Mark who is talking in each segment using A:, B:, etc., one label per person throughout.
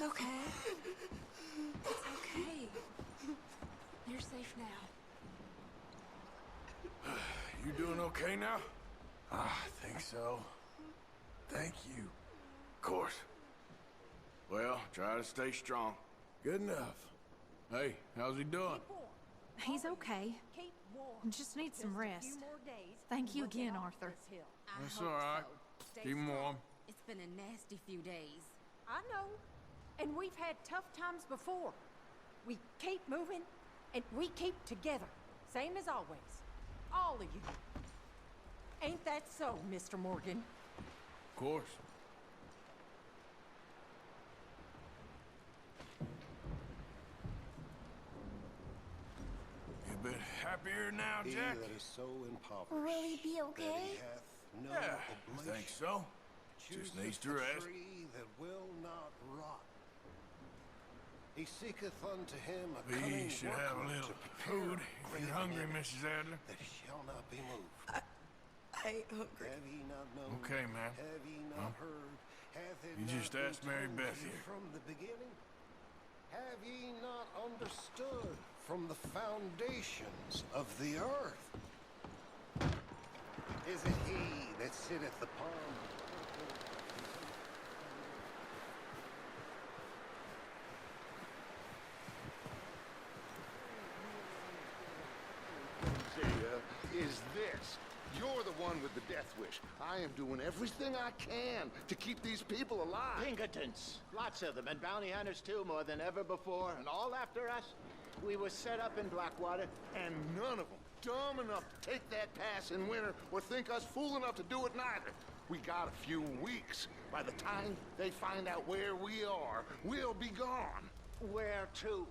A: okay. It's okay. You're safe now.
B: You doing okay now? I think so. Thank you. Of course. Well, try to stay strong. Good enough. Hey, how's he doing?
A: He's okay. Just needs some rest. Thank you again, Arthur.
B: That's all right. Keep him warm.
C: It's been a nasty few days.
D: I know. And we've had tough times before. We keep moving, and we keep together. Same as always. All of you. Ain't that so, Mr. Morgan?
B: Of course. You a bit happier now,
E: He
B: Jack?
E: that is so impoverished
F: Will he be
E: that
F: okay?
E: he hath no
B: Yeah, I
E: oblation,
B: think so. Just needs to rest.
E: chooseth the tree that will not rot. He seeketh unto him a
B: We
E: cunning
B: should have a
E: workman
B: little
E: to prepare
B: food if
E: great
B: you're hungry,
E: meat
B: Mrs. Adler.
E: that shall not be moved.
F: I ain't hungry.
E: Have ye not known?
B: Okay, ma'am.
E: Have ye not heard? Hath it
B: You
E: not
B: just
E: been
B: asked Mary
E: told
B: Beth
E: you
B: here.
E: from the beginning? Have ye not understood from the foundations of the earth? Is it he that sitteth upon
G: is this. You're the one with the death wish. I am doing everything I can to keep these people alive.
H: Pinkertons. Lots of them, and bounty hunters too, more than ever before, and all after us. We were set up in Blackwater.
G: And none of them dumb enough to take that pass in winter or think us fool enough to do it neither. We got a few weeks. By the time they find out where we are, we'll be gone.
H: Where to?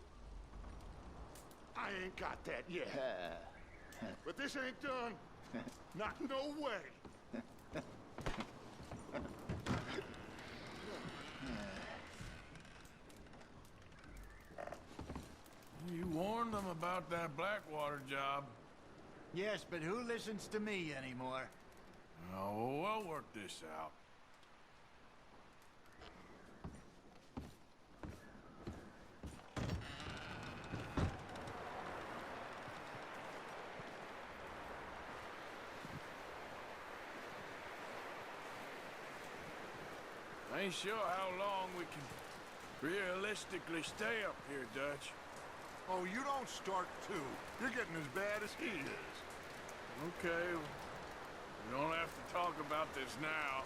G: I ain't got that yet. But this ain't done. Not no way.
B: You warned them about that Blackwater job.
H: Yes, but who listens to me anymore?
B: Oh, we'll work this out. I ain't sure how long we can realistically stay up here, Dutch.
G: Oh, you don't start too. You're getting as bad as he is.
B: Okay, we don't have to talk about this now.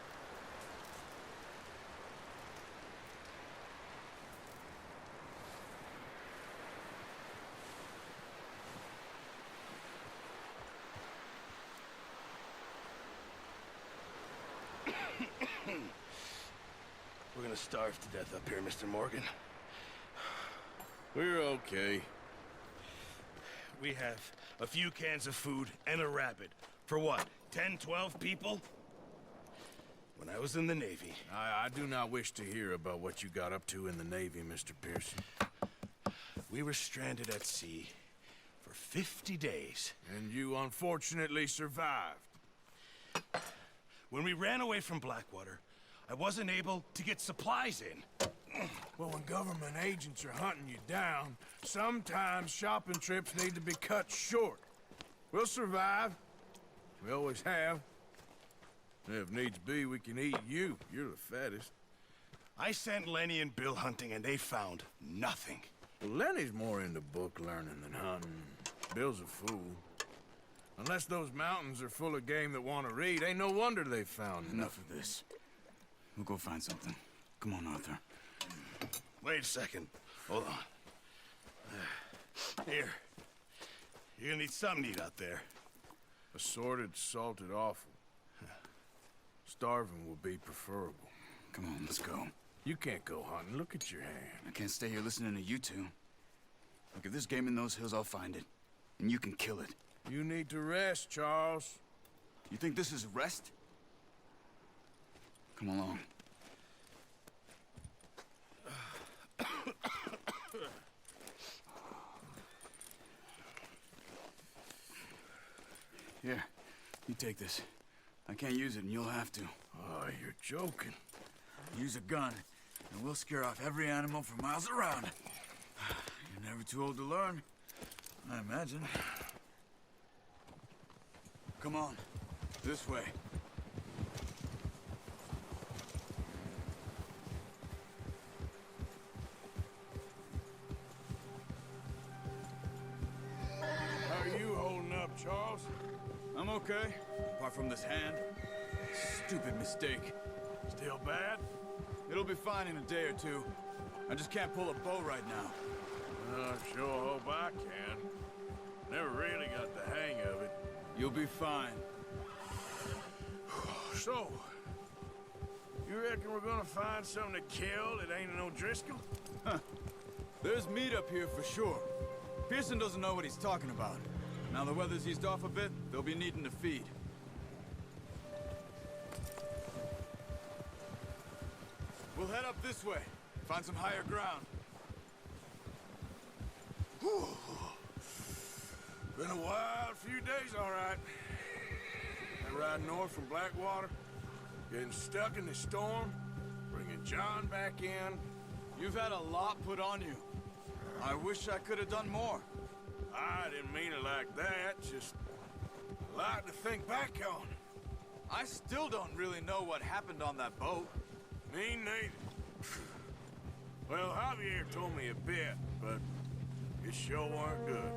I: We're gonna starve to death up here, Mr. Morgan.
B: We're okay.
I: We have a few cans of food and a rabbit. For what, 10, 12 people? When I was in the Navy...
B: I do not wish to hear about what you got up to in the Navy, Mr. Pearson.
I: We were stranded at sea for 50 days.
B: And you unfortunately survived.
I: When we ran away from Blackwater, I wasn't able to get supplies in.
B: Well, when government agents are hunting you down, sometimes shopping trips need to be cut short. We'll survive. We always have. If needs be, we can eat you. You're the fattest.
I: I sent Lenny and Bill hunting, and they found nothing.
B: Well, Lenny's more into book learning than hunting. Bill's a fool. Unless those mountains are full of game that want to read, ain't no wonder they found
J: Enough of this. We'll go find something. Come on, Arthur.
I: Wait a second. Hold on. Here. You're gonna need something to eat out there.
B: Assorted, salted offal. Starving will be preferable.
J: Come on, let's go.
B: You can't go hunting. Look at your hand.
J: I can't stay here listening to you two. Look, if there's game in those hills, I'll find it. And you can kill it.
B: You need to rest, Charles.
J: You think this is rest? Come along. Here, you take this. I can't use it, and you'll have to.
B: Oh, you're joking.
J: Use a gun. and we'll scare off every animal for miles around. You're never too old to learn, I imagine. Come on, this way.
B: How are you holding up, Charles?
J: I'm okay, apart from this hand. Stupid mistake.
B: Still bad?
J: It'll be fine in a day or two. I just can't pull a bow right now.
B: I sure hope I can. Never really got the hang of it.
J: You'll be fine.
B: So, you reckon we're gonna find something to kill that ain't an O'Driscoll?
J: Huh. There's meat up here for sure. Pearson doesn't know what he's talking about. Now the weather's eased off a bit, they'll be needing to feed. We'll head up this way. Find some higher ground.
B: Whew. Been a wild few days, all right. I ride north from Blackwater, getting stuck in the storm, bringing John back in.
J: You've had a lot put on you. I wish I could have done more.
B: I didn't mean it like that, just a lot to think back on.
J: I still don't really know what happened on that boat.
B: Me neither. Well, Javier told me a bit, but it sure weren't good.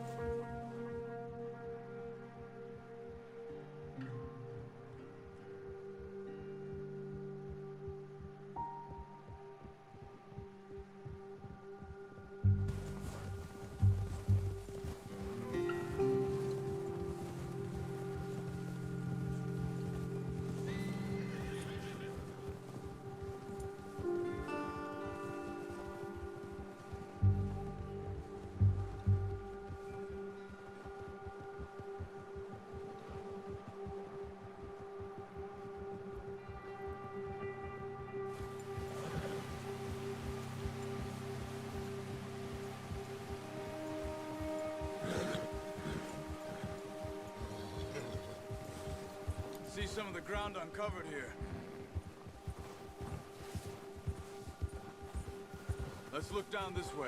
J: See some of the ground uncovered here. Let's look down this way.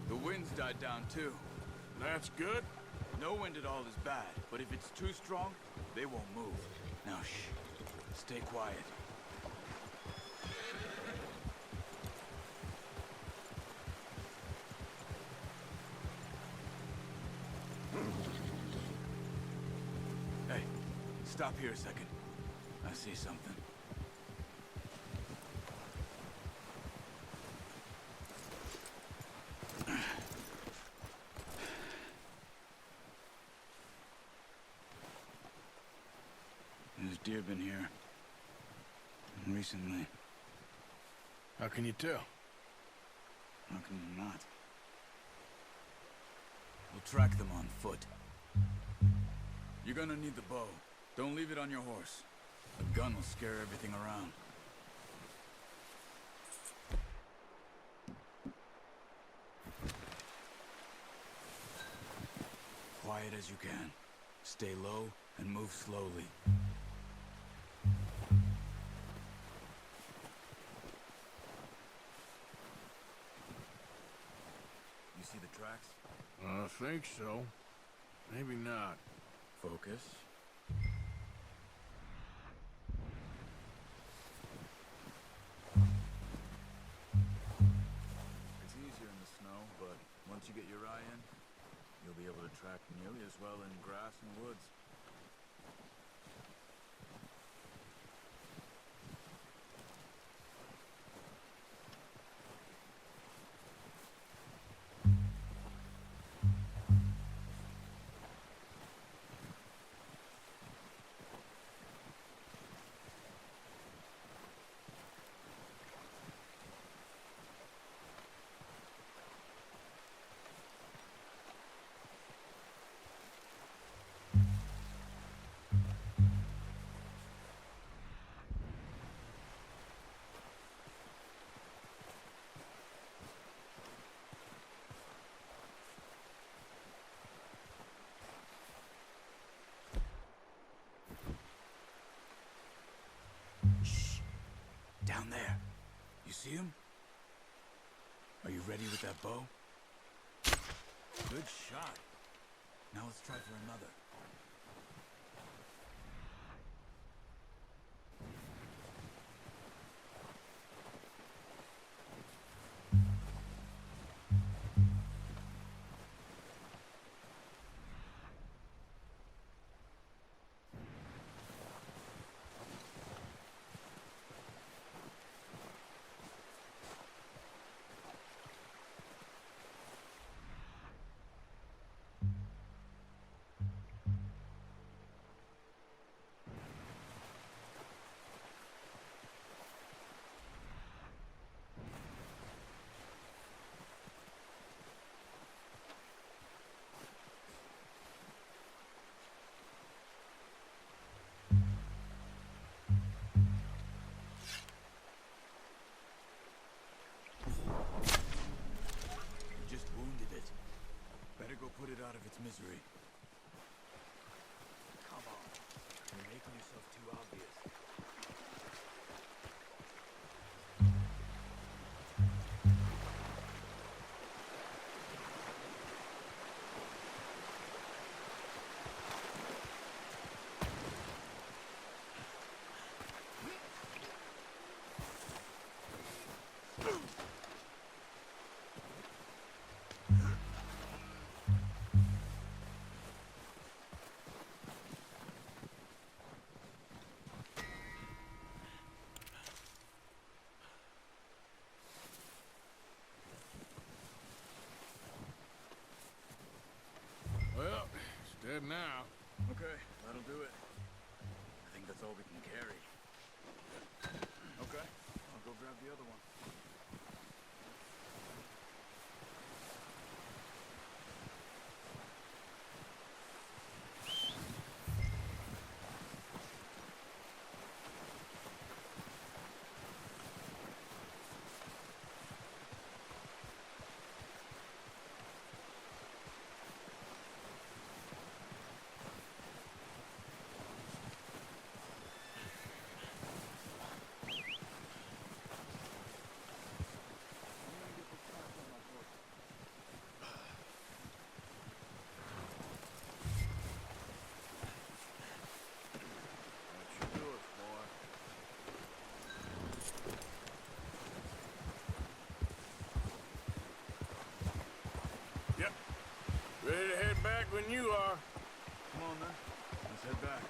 J: The wind's died down too.
B: That's good.
J: No wind at all is bad, but if it's too strong, they won't move. Now shh. Stay quiet. Hey, stop here a second. I see something. There's deer been here. Recently.
B: How can you tell?
J: How can you not? We'll track them on foot. You're gonna need the bow. Don't leave it on your horse. A gun will scare everything around. Quiet as you can. Stay low and move slowly. You see the tracks?
B: I think so. Maybe not.
J: Focus. It's easier in the snow, but once you get your eye in, you'll be able to track nearly as well in grass and woods. see him? Are you ready with that bow? Good shot. Now let's try for another. Put it out of its misery. Come on. You're making yourself too obvious.
B: Well, it's dead now.
J: Okay, that'll do it. I think that's all we can carry. Okay, I'll go grab the other one.
B: Ready to head back when you are.
J: Come on, then. Let's head back.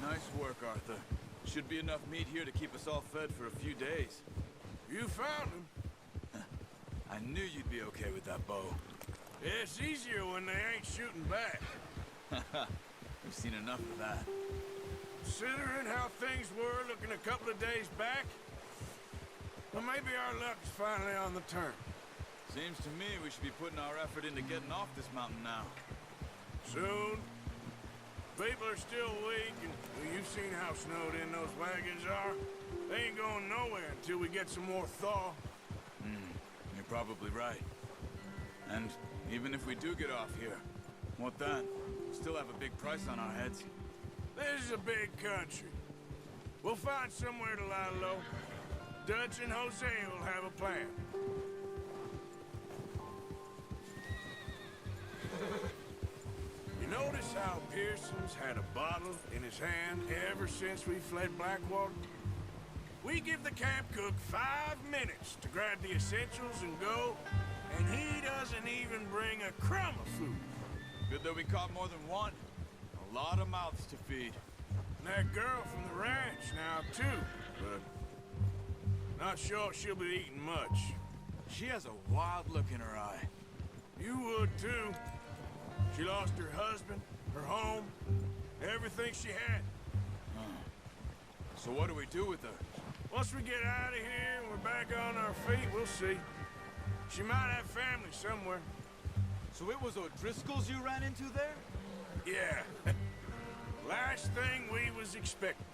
J: Nice work, Arthur. Should be enough meat here to keep us all fed for a few days.
B: You found him.
J: I knew you'd be okay with that bow.
B: Yeah, it's easier when they ain't shooting back.
J: We've seen enough of that.
B: Considering how things were looking a couple of days back, well, maybe our luck's finally on the turn.
J: Seems to me we should be putting our effort into getting off this mountain now.
B: Soon. People are still weak, and well, you've seen how snowed in those wagons are. They ain't going nowhere until we get some more thaw.
J: You're probably right. And even if we do get off here, what then? We still have a big price on our heads.
B: This is a big country. We'll find somewhere to lie low. Dutch and Jose will have a plan. You notice how Pearson's had a bottle in his hand ever since we fled Blackwater? We give the camp cook 5 minutes to grab the essentials and go, and he doesn't even bring a crumb of food.
J: Good that we caught more than one. A lot of mouths to feed.
B: And that girl from the ranch now, too, but not sure she'll be eating much.
J: She has a wild look in her eye.
B: You would, too. She lost her husband, her home, everything she had.
J: So what do we do with her?
B: Once we get out of here and we're back on our feet, we'll see. She might have family somewhere.
J: So it was O'Driscoll's you ran into there?
B: Yeah. Last thing we was expecting.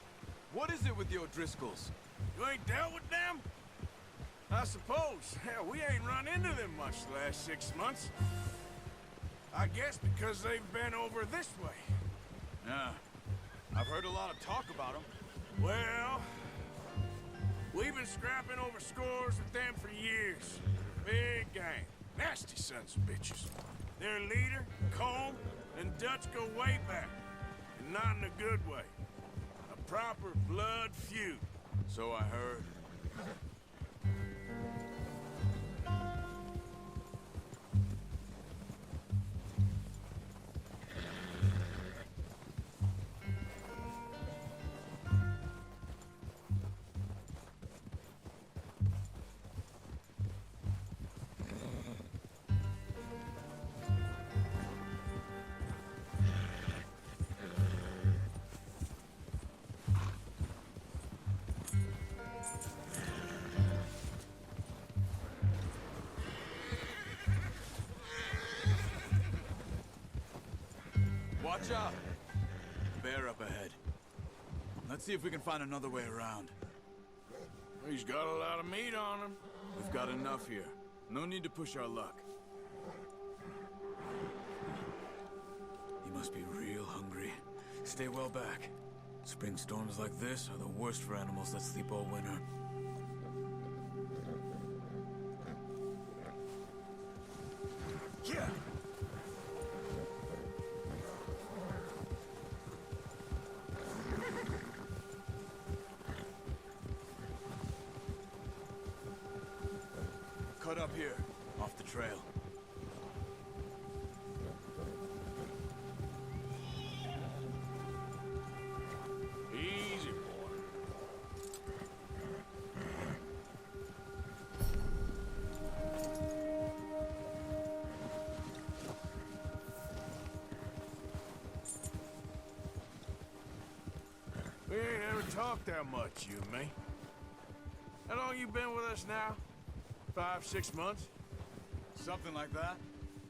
J: What is it with the O'Driscolls?
B: You ain't dealt with them? I suppose. Hell, we ain't run into them much the last 6 months. I guess because they've been over this way.
J: Yeah. I've heard a lot of talk about them.
B: Well, we've been scrapping over scores with them for years. Big gang. Nasty sons of bitches. Their leader, Combe, and Dutch go way back. And not in a good way. A proper blood feud.
J: So I heard. Watch out! Bear up ahead. Let's see if we can find another way around.
B: He's got a lot of meat on him.
J: We've got enough here. No need to push our luck. He must be real hungry. Stay well back. Spring storms like this are the worst for animals that sleep all winter.
B: Yeah.
J: Cut up here, off the trail.
B: Easy, boy. We ain't ever talked that much, you and me. How long you been with us now? 5, 6 months?
J: Something like that?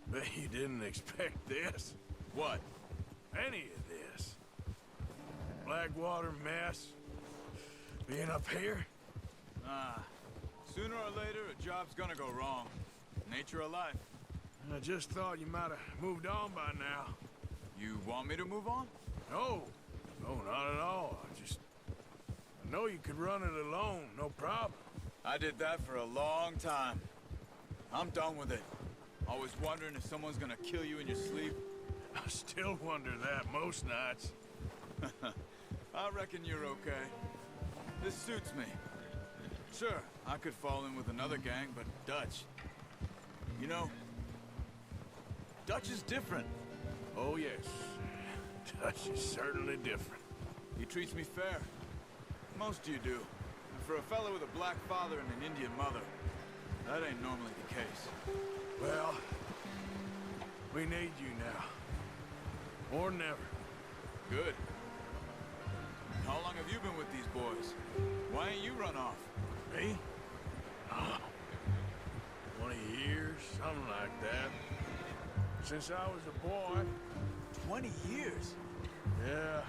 B: Bet you didn't expect this.
J: What?
B: Any of this. Blackwater mess. Being up here?
J: Sooner or later, a job's gonna go wrong. Nature of life.
B: I just thought you might have moved on by now.
J: You want me to move on?
B: No. No, not at all. I know you could run it alone, no problem.
J: I did that for a long time. I'm done with it. Always wondering if someone's gonna kill you in your sleep.
B: I still wonder that most nights.
J: I reckon you're okay. This suits me. Sure, I could fall in with another gang, but Dutch... You know, Dutch is different.
B: Oh, yes. Dutch is certainly different.
J: He treats me fair. Most of you do. And for a fellow with a black father and an Indian mother, that ain't normally the case.
B: Well, we need you now. More than ever.
J: Good. How long have you been with these boys? Why ain't you run off?
B: Me? Oh, 20 years, something like that. Since I was a boy.
J: 20 years?
B: Yeah.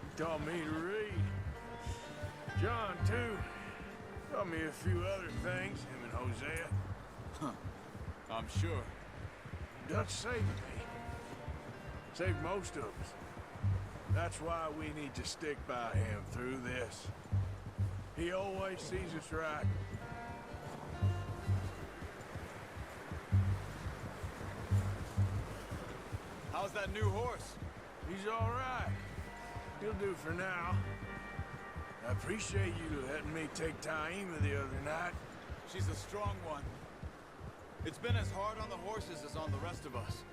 B: He taught me to read. John, too. Taught me a few other things, him and Hosea.
J: Huh. I'm sure.
B: Dutch saved me. Saved most of us. That's why we need to stick by him through this. He always sees us right.
J: How's that new horse?
B: He's all right. He'll do for now. I appreciate you letting me take Taima the other night.
J: She's a strong one. It's been as hard on the horses as on the rest of us.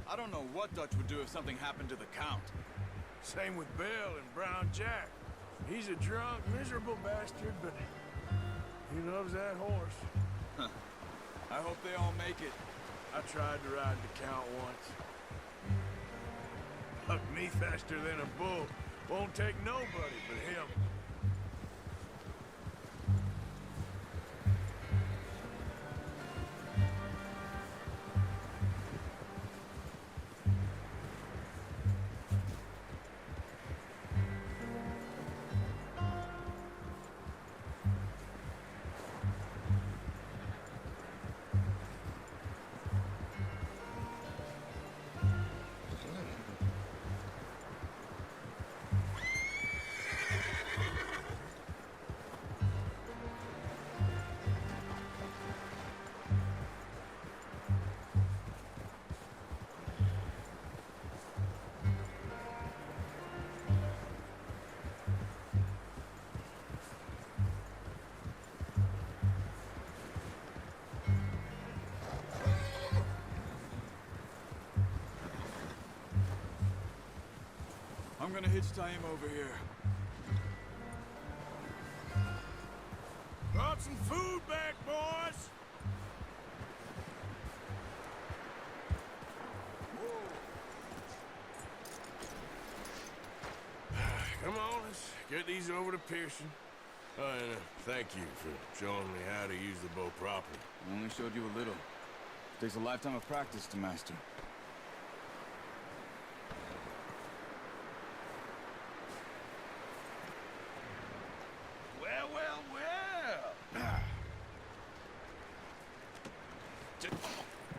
J: I don't know what Dutch would do if something happened to the Count.
B: Same with Bill and Brown Jack. He's a drunk, miserable bastard, but he loves that horse.
J: I hope they all make it.
B: I tried to ride the Count once. Hucked me faster than a bull. Won't take nobody but him.
J: I'm gonna hitch tie him over here.
B: Brought some food back, boys! Come on, let's get these over to Pearson. Oh, and thank you for showing me how to use the bow properly.
J: I only showed you a little. Takes a lifetime of practice to master.
I: Well, well, well.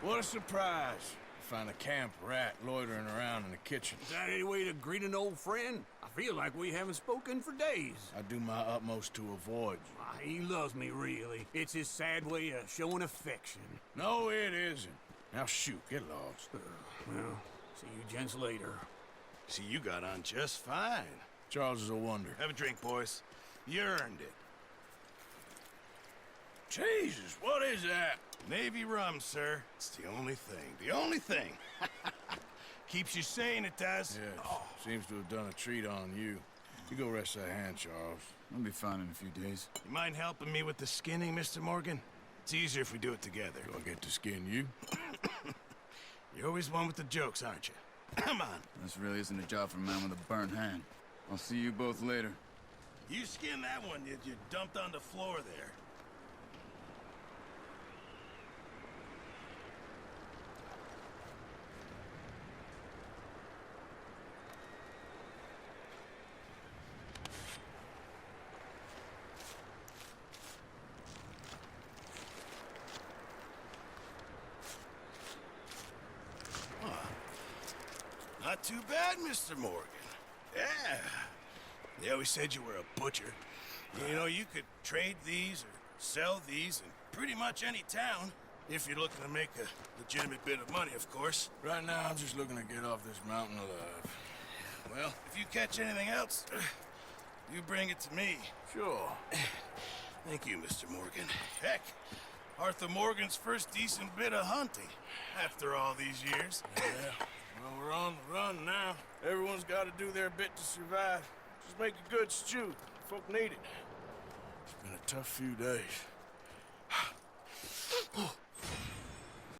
B: What a surprise. Find a camp rat loitering around in the kitchen.
F: Is that any way to greet an old friend? I feel like we haven't spoken for days.
B: I do my utmost to avoid you.
F: He loves me, really. It's his sad way of showing affection.
B: No, it isn't. Now shoot, get lost.
F: Well, see you gents later.
I: See, you got on just fine.
B: Charles is a wonder.
I: Have a drink, boys. You earned it.
B: Jesus, what is that?
I: Navy rum, sir. It's the only thing. The only thing. Keeps you sane, it does.
B: Yes, seems to have done a treat on you. You go rest that hand, Charles.
J: I'll be fine in a few days.
I: You mind helping me with the skinning, Mr. Morgan? It's easier if we do it together.
B: Do I get to skin you?
I: You're always one with the jokes, aren't you? Come on.
J: This really isn't a job for a man with a burnt hand. I'll see you both later.
I: You skinned that one you dumped on the floor there. Not too bad, Mr. Morgan. Yeah. They always said you were a butcher. You know, you could trade these or sell these in pretty much any town. If you're looking to make a legitimate bit of money, of course.
B: Right now, I'm just looking to get off this mountain alive.
I: Well, if you catch anything else, you bring it to me.
B: Sure.
I: Thank you, Mr. Morgan. Heck, Arthur Morgan's first decent bit of hunting after all these years.
B: Yeah. Well, we're on the run now. Everyone's got to do their bit to survive. Just make a good stew. Folk need it. It's been a tough few days.